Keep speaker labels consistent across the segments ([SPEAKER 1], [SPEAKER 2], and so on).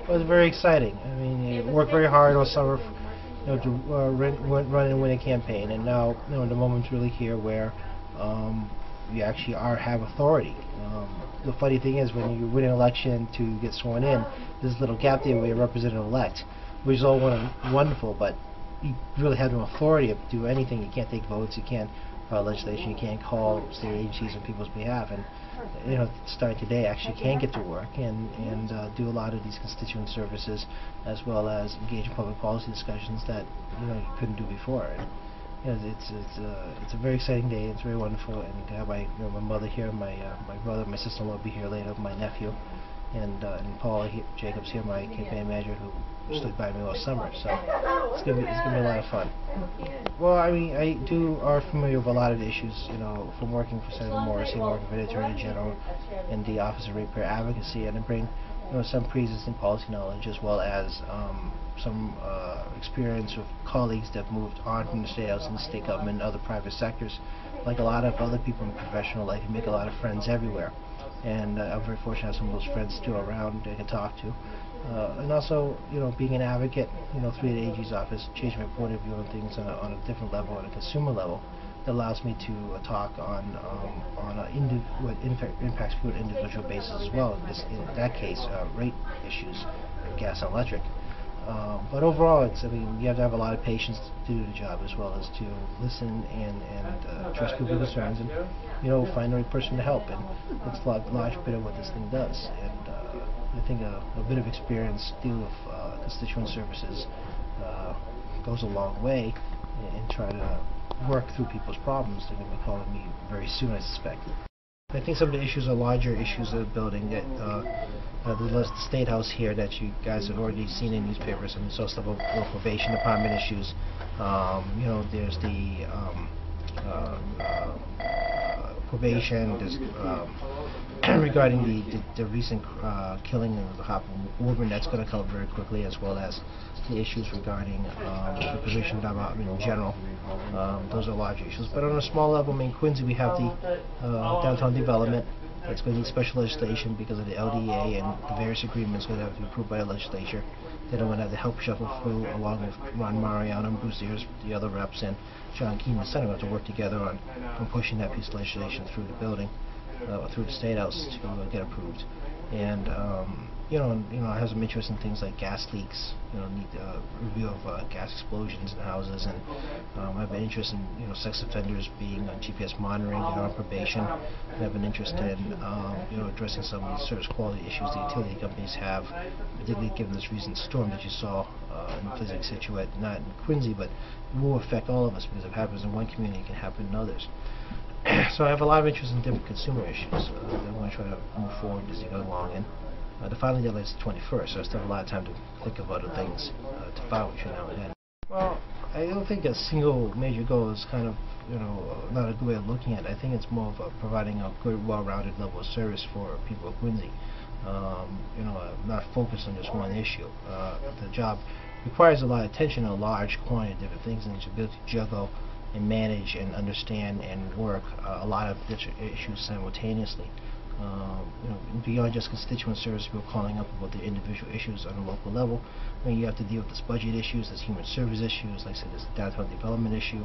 [SPEAKER 1] It was very exciting. I mean, you worked very hard all summer, to run and win a campaign, and now, the moment's really here where you actually have authority. The funny thing is, when you win an election to get sworn in, there's this little gap there where you're representative-elect, which is all wonderful, but you really have no authority to do anything. You can't take votes, you can't file legislation, you can't call state agencies on people's behalf, and starting today, actually can get to work and do a lot of these constituent services, as well as engage in public policy discussions that you couldn't do before. And, it's a very exciting day. It's very wonderful, and to have my mother here, my brother, my sister-in-law will be here later, my nephew, and Paula Jacobs here, my campaign manager, who stood by me all summer. So it's gonna be a lot of fun. Well, I mean, I are familiar with a lot of the issues, from working for Senator Morrissey, and working for the Attorney General in the Office of Ratepayer Advocacy, and I bring some pre-existing policy knowledge, as well as some experience with colleagues that have moved on from the State House and the state government and other private sectors. Like a lot of other people in professional life, you make a lot of friends everywhere. And I'm very fortunate to have some of those friends still around that I can talk to. And also, being an advocate, through the AG's office, changed my point of view on things on a different level, on a consumer level, that allows me to talk on what impacts people on an individual basis as well. In that case, rate issues, gas and electric. But overall, you have to have a lot of patience to do the job, as well as to listen and address people's concerns, and find the right person to help. And it's a large bit of what this thing does. And I think a bit of experience dealing with constituent services goes a long way in trying to work through people's problems. They're going to be calling me very soon, I suspect. I think some of the issues are larger issues of the building. That the State House here that you guys have already seen in newspapers, and saw stuff about the probation department issues. There's the probation. There's regarding the recent killing of the Hopper woman. That's going to come up very quickly, as well as the issues regarding the probation department in general. Those are large issues. But on a small level, in Quincy, we have the downtown development. It's going to need special legislation because of the LDA and the various agreements going to have to be approved by the legislature. Then I'm going to have to help shuffle through, along with Ron Mariano and Bruce Ayers, the other reps, and John Keane, the Senator, to work together on pushing that piece of legislation through the building, through the State House, to get approved. And I have some interest in things like gas leaks. Need a review of gas explosions in houses, and I have an interest in sex offenders being on GPS monitoring and on probation. I have an interest in addressing some of the service quality issues the utility companies have, particularly given this recent storm that you saw in Physic Situate, not in Quincy, but it will affect all of us, because if it happens in one community, it can happen in others. So I have a lot of interest in different consumer issues that I want to try to move forward as you go along. And the filing deadline is the 21st, so I still have a lot of time to think of other things to file between now and then. Well, I don't think a single major goal is kind of, not a good way of looking at it. I think it's more of providing a good, well-rounded level of service for people of Quincy. Not focused on just one issue. The job requires a lot of attention and a large quantity of different things, and it's ability to juggle and manage and understand and work a lot of different issues simultaneously. Beyond just constituent service, people calling up about their individual issues on a local level. You have to deal with this budget issues, there's human service issues, like I said, there's the downtown development issue,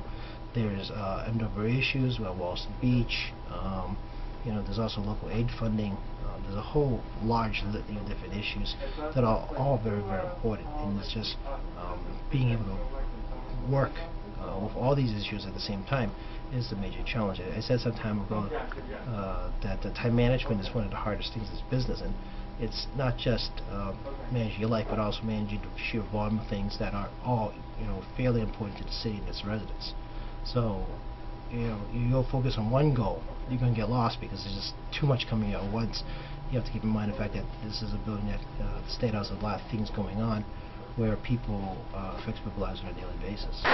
[SPEAKER 1] there's MWA issues, Walston Beach, there's also local aid funding. There's a whole large litany of different issues that are all very, very important, and it's just being able to work with all these issues at the same time is the major challenge. I said some time ago that the time management is one of the hardest things in this business, and it's not just managing your life, but also managing the sheer volume of things that are all fairly important to the city and its residents. So you'll focus on one goal, you're going to get lost because there's just too much coming at once. You have to keep in mind the fact that this is a building that the State House has a lot of things going on where people affect people's lives on a daily basis.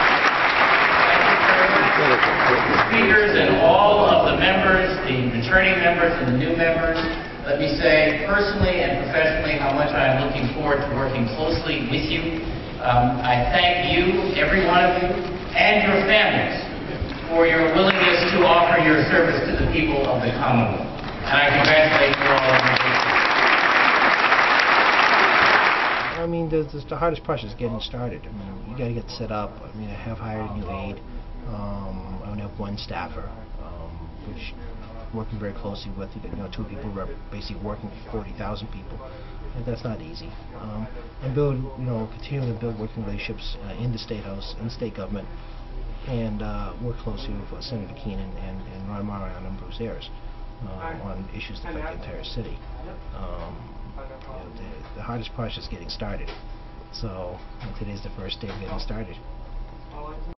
[SPEAKER 2] Speakers and all of the members, the returning members and the new members, let me say personally and professionally how much I am looking forward to working closely with you. I thank you, every one of you, and your families for your willingness to offer your service to the people of the Commonwealth. And I congratulate you all on your
[SPEAKER 1] I mean, the hardest part is getting started. I mean, you got to get set up. I mean, I have hired a new aide. I only have one staffer, which working very closely with. You know, two people who are basically working for 40,000 people. And that's not easy. And continuing to build working relationships in the State House, in state government, and work closely with Senator Keenan and Ron Murray on a number of areas on issues that affect the entire city. The hardest part is just getting started. So today's the first day of getting started.